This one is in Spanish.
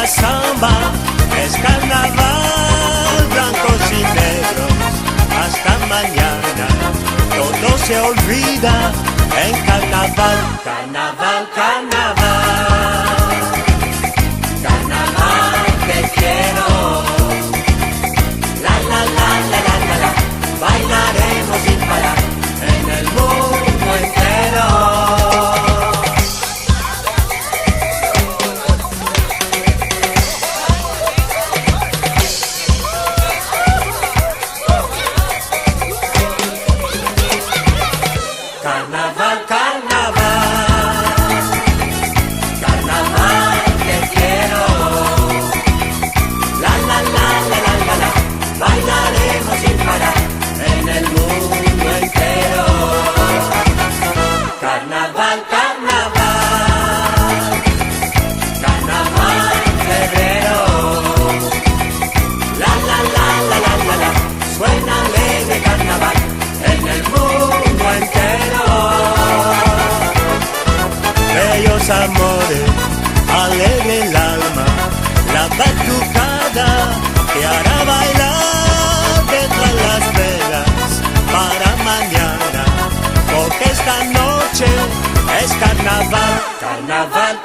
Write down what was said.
samba, es carnaval, blancos y negros, hasta mañana, todo se olvida en carnaval, carnaval, carnaval, carnaval te quiero, la la la la la la la, bailaremos sin parar en el mundo entero. Carnaval, carnaval, carnaval te quiero, la la la la la la la, bailaremos sin parar en el mundo entero. Carnaval, carnaval, carnaval febrero, la la la la la la la, suena alegre carnaval en el mundo entero. Bellos amores, alegre el alma, la batucada que hará bailar detrás las velas para mañana, porque esta noche es carnaval, carnaval,